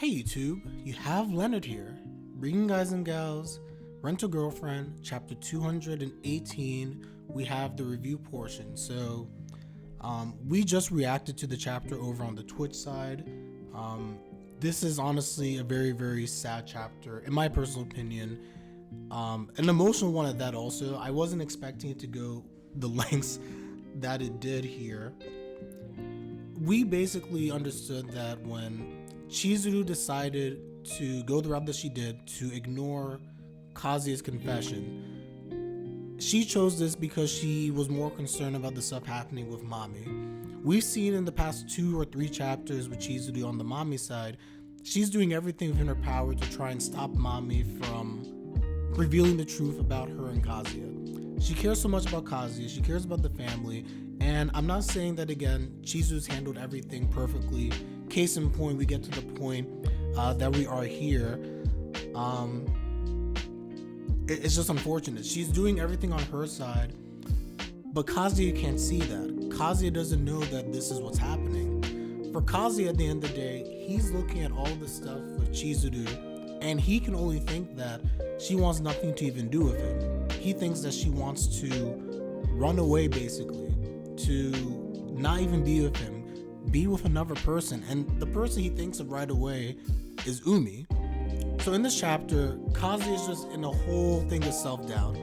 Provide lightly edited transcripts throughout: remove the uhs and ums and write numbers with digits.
Hey YouTube, you have Leonard here, bringing guys and gals, Rent a Girlfriend, chapter 218, we have the review portion. So, we just reacted to the chapter over on the Twitch side. This is honestly a very, very sad chapter, in my personal opinion. An emotional one at that also. I wasn't expecting it to go the lengths that it did here. We basically understood that when Chizuru decided to go the route that she did to ignore Kazuya's confession, she chose this because she was more concerned about the stuff happening with Mami. We've seen in the past 2 or 3 chapters with Chizuru on the Mami side, she's doing everything within her power to try and stop Mami from revealing the truth about her and Kazuya. She cares so much about Kazuya, she cares about the family, and I'm not saying that again, Chizuru's handled everything perfectly. Case in point, we get to the point that we are here. It's just unfortunate. She's doing everything on her side, but Kazuya can't see that. Kazuya doesn't know that this is what's happening. For Kazuya, at the end of the day, he's looking at all this stuff with Chizuru, and he can only think that she wants nothing to even do with him. He thinks that she wants to run away, basically, to not even be with him, be with another person, and the person he thinks of right away is Umi. So in this chapter, Kazuya is just in a whole thing of self-doubt.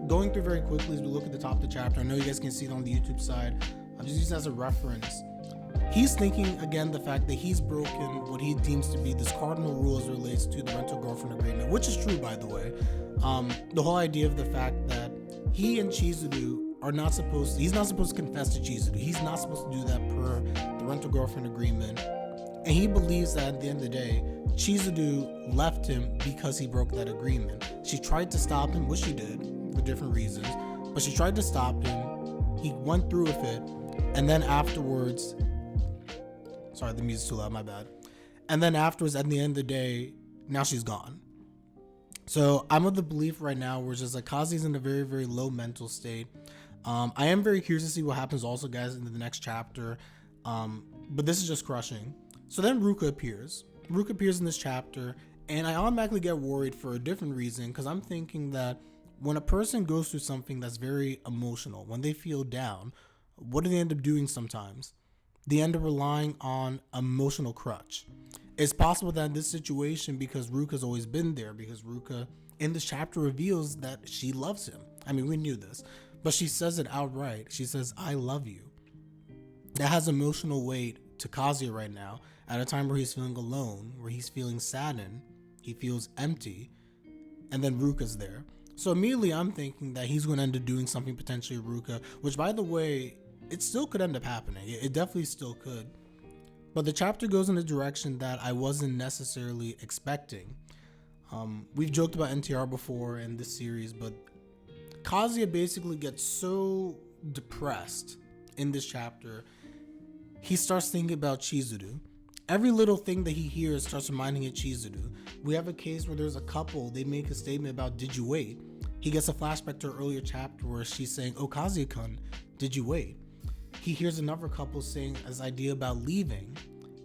Going through very quickly as we look at the top of the chapter, I know you guys can see it on the YouTube side, I'm just using it as a reference. He's thinking, again, the fact that he's broken what he deems to be this cardinal rule as it relates to the rental girlfriend agreement, which is true, by the way. The whole idea of the fact that he and Chizuru are not supposed to, he's not supposed to confess to Chizuru. He's not supposed to do that per the rental girlfriend agreement. And he believes that at the end of the day, Chizuru left him because he broke that agreement. She tried to stop him, which she did for different reasons, but she tried to stop him. He went through with it, and then afterwards, sorry, the music's too loud, my bad. And then afterwards, at the end of the day, now she's gone. So I'm of the belief right now where it's just like Kazuya's in a very, very low mental state. I am very curious to see what happens also, guys, in the next chapter. But this is just crushing. So then Ruka appears. Ruka appears in this chapter, and I automatically get worried for a different reason, because I'm thinking that when a person goes through something that's very emotional, when they feel down, what do they end up doing sometimes? They end up relying on emotional crutch. It's possible that in this situation, because Ruka's always been there, because Ruka in this chapter reveals that she loves him. I mean, we knew this, but she says it outright. She says, I love you. That has emotional weight to Kazuya right now, at a time where he's feeling alone, where he's feeling saddened, he feels empty, and then Ruka's there. So immediately I'm thinking that he's going to end up doing something potentially with Ruka, which, by the way, it still could end up happening. It definitely still could. But the chapter goes in a direction that I wasn't necessarily expecting. We've joked about NTR before in this series, but Kazuya basically gets so depressed in this chapter, he starts thinking about Chizuru. Every little thing that he hears starts reminding him of Chizuru. We have a case where there's a couple, they make a statement about, did you wait? He gets a flashback to an earlier chapter where she's saying, oh, Kazuya-kun, did you wait? He hears another couple saying this idea about leaving,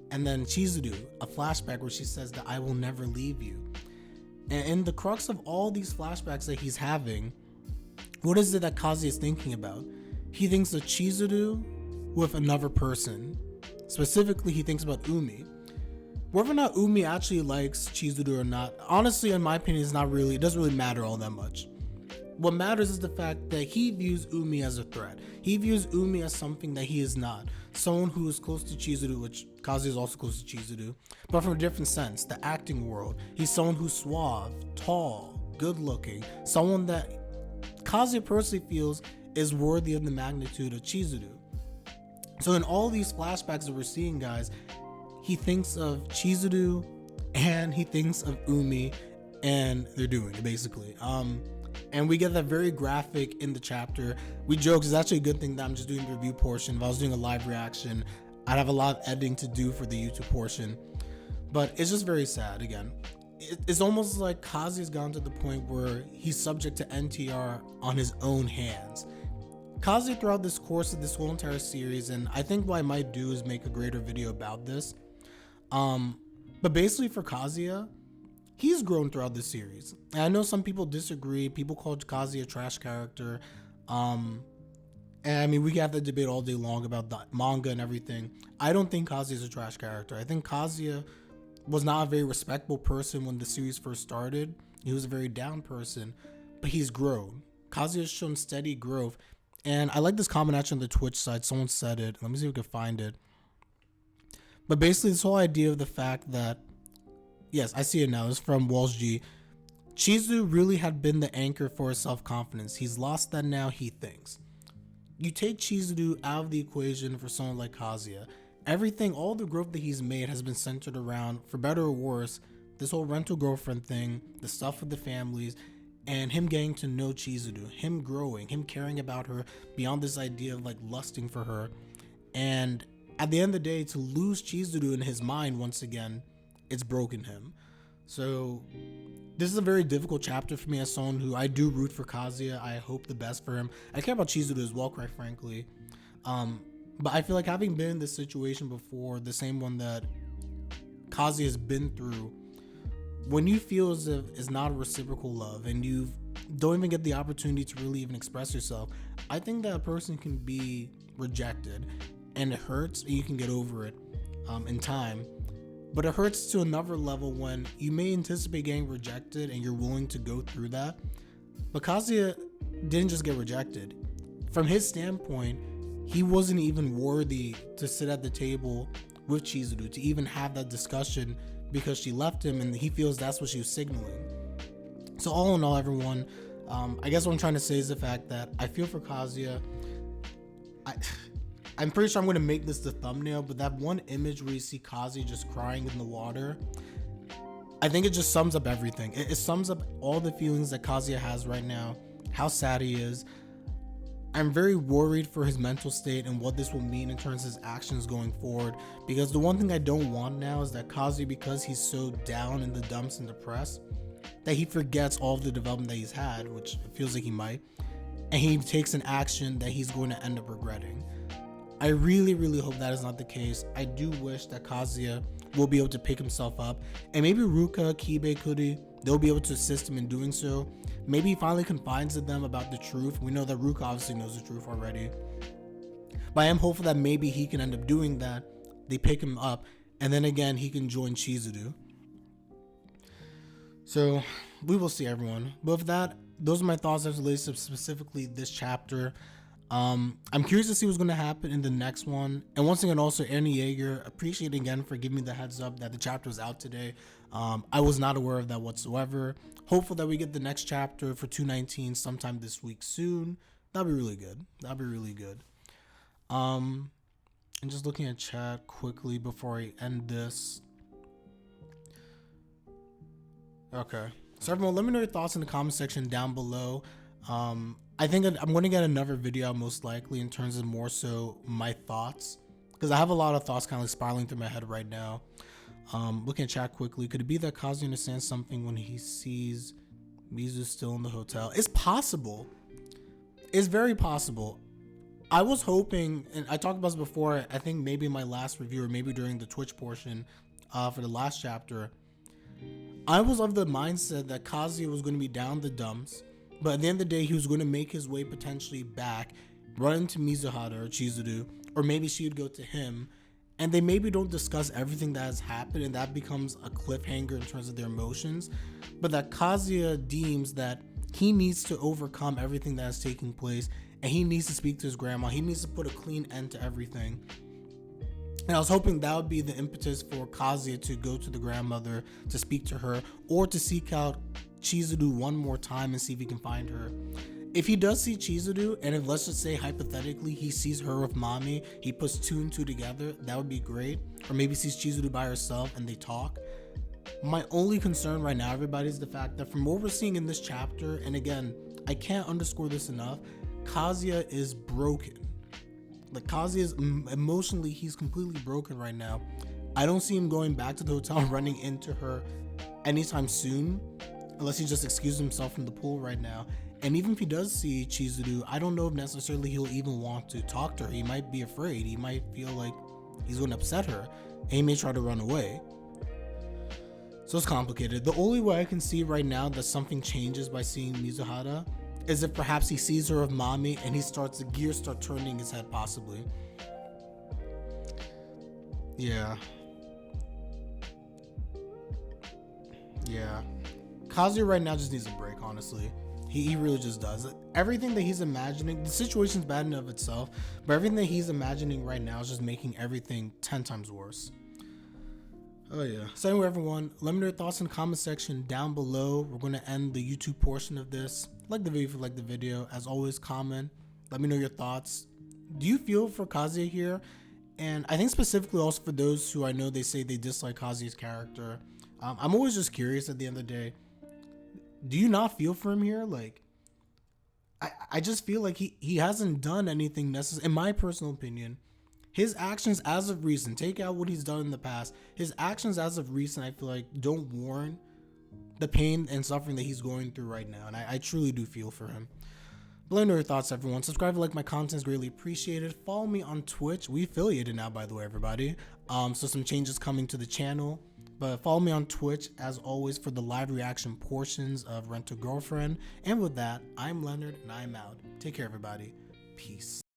and then Chizuru, a flashback where she says that I will never leave you. And in the crux of all these flashbacks that he's having, what is it that Kazuya is thinking about? He thinks of Chizuru with another person. Specifically, he thinks about Umi. Whether or not Umi actually likes Chizuru or not, honestly, in my opinion, it doesn't really matter all that much. What matters is the fact that he views Umi as a threat. He views Umi as something that he is not. Someone who is close to Chizuru, which Kazuya is also close to Chizuru, but from a different sense, the acting world. He's someone who's suave, tall, good looking, someone that Kazuya personally feels is worthy of the magnitude of Chizuru. So in all these flashbacks that we're seeing, guys, he thinks of Chizuru and he thinks of Umi, and they're doing it basically. And we get that very graphic in the chapter. We joke, it's actually a good thing that I'm just doing the review portion. If I was doing a live reaction, I'd have a lot of editing to do for the YouTube portion. But it's just very sad. Again, it's almost like Kazuya's gone to the point where he's subject to NTR on his own hands. Kazuya, throughout this course of this whole entire series, and I think what I might do is make a greater video about this, But basically for Kazuya, he's grown throughout this series. And I know some people disagree. People call Kazuya a trash character. And I mean, we can have the debate all day long about the manga and everything. I don't think Kazuya is a trash character. I think Kazuya was not a very respectable person when the series first started. He was a very down person, but he's grown. Kazuya has shown steady growth. And I like this comment actually on the Twitch side. Someone said it. Let me see if we can find it. But basically, this whole idea of the fact that, yes, I see it now. It's from Walsh G. Chizuru really had been the anchor for his self-confidence. He's lost that now, he thinks. You take Chizuru out of the equation for someone like Kazuya. Everything, all the growth that he's made has been centered around, for better or worse, this whole rental girlfriend thing, the stuff with the families, and him getting to know Chizuru, him growing, him caring about her beyond this idea of like lusting for her. And at the end of the day, to lose Chizuru in his mind once again, it's broken him. So this is a very difficult chapter for me as someone who I do root for Kazuya. I hope the best for him. I care about Chizuru as well, quite frankly. But I feel like having been in this situation before, the same one that Kazuya has been through, when you feel as if it's not a reciprocal love and you don't even get the opportunity to really even express yourself, I think that a person can be rejected and it hurts, and you can get over it in time. But it hurts to another level when you may anticipate getting rejected and you're willing to go through that. But Kazuya didn't just get rejected. From his standpoint, he wasn't even worthy to sit at the table with Chizuru, to even have that discussion, because she left him and he feels that's what she was signaling. So all in all, everyone, I guess what I'm trying to say is the fact that I feel for Kazuya. I'm pretty sure I'm going to make this the thumbnail, but that one image where you see Kazuya just crying in the water, I think it just sums up everything. It sums up all the feelings that Kazuya has right now, how sad he is. I'm very worried for his mental state and what this will mean in terms of his actions going forward, because the one thing I don't want now is that Kazuya, because he's so down in the dumps and depressed, that he forgets all of the development that he's had, which it feels like he might, and he takes an action that he's going to end up regretting. I really, really hope that is not the case. I do wish that Kazuya will be able to pick himself up, and maybe Ruka, Kibe, Kuri, they'll be able to assist him in doing so. Maybe he finally confides to them about the truth. We know that Ruka obviously knows the truth already, but I am hopeful that maybe he can end up doing that. They pick him up, and then again he can join Chizuru. So we will see, everyone. But with that, those are my thoughts as relates to specifically this chapter. I'm curious to see what's going to happen in the next one. And once again, also, Ernie Yeager, appreciate again for giving me the heads up that the chapter was out today. I was not aware of that whatsoever. Hopeful that we get the next chapter for 219 sometime this week soon. That'd be really good. That'd be really good. And just looking at chat quickly before I end this. Okay. So everyone, let me know your thoughts in the comment section down below. I think I'm going to get another video out most likely in terms of more so my thoughts, because I have a lot of thoughts kind of like spiraling through my head right now. Looking at chat quickly, could it be that Kazuya understands something when he sees Mizu still in the hotel? It's possible. It's very possible. I was hoping, and I talked about this before, I think maybe in my last review or maybe during the Twitch portion for the last chapter, I was of the mindset that Kazuya was going to be down the dumps, but at the end of the day, he was going to make his way potentially back, run into Mizuhara or Chizuru, or maybe she would go to him, and they maybe don't discuss everything that has happened, and that becomes a cliffhanger in terms of their emotions, but that Kazuya deems that he needs to overcome everything that is taking place, and he needs to speak to his grandma. He needs to put a clean end to everything. And I was hoping that would be the impetus for Kazuya to go to the grandmother, to speak to her, or to seek out Chizuru one more time and see if he can find her. If he does see Chizuru, and if, let's just say hypothetically, he sees her with Mami, he puts two and two together, that would be great. Or maybe sees Chizuru by herself and they talk. My only concern right now, everybody, is the fact that from what we're seeing in this chapter, and again, I can't underscore this enough, Kazuya is broken. Like, Kazuya is emotionally, he's completely broken right now. I don't see him going back to the hotel and running into her anytime soon, unless he just excuses himself from the pool right now. And even if he does see Chizuru, I don't know if necessarily he'll even want to talk to her. He might be afraid. He might feel like he's going to upset her, and he may try to run away. So it's complicated. The only way I can see right now that something changes by seeing Mizuhara is if perhaps he sees her of mommy and the gears start turning his head, possibly. Yeah. Kazuya right now just needs a break, honestly. He really just does. Everything that he's imagining, the situation's bad in of itself, but everything that he's imagining right now is just making everything 10 times worse. Oh yeah. So anyway, everyone, let me know your thoughts in the comment section down below. We're going to end the YouTube portion of this. Like the video if you like the video. As always, comment. Let me know your thoughts. Do you feel for Kazuya here? And I think specifically also for those who I know they say they dislike Kazuya's character. I'm always just curious at the end of the day. Do you not feel for him here? Like, I just feel like he hasn't done anything necessary, in my personal opinion. His actions as of recent, take out what he's done in the past, his actions as of recent, I feel like don't warrant the pain and suffering that he's going through right now. And I truly do feel for him. But let me know your thoughts, everyone. Subscribe, like my content is greatly appreciated. Follow me on Twitch. We affiliated now, by the way, everybody. So some changes coming to the channel. But follow me on Twitch, as always, for the live reaction portions of Rent a Girlfriend. And with that, I'm Leonard, and I'm out. Take care, everybody. Peace.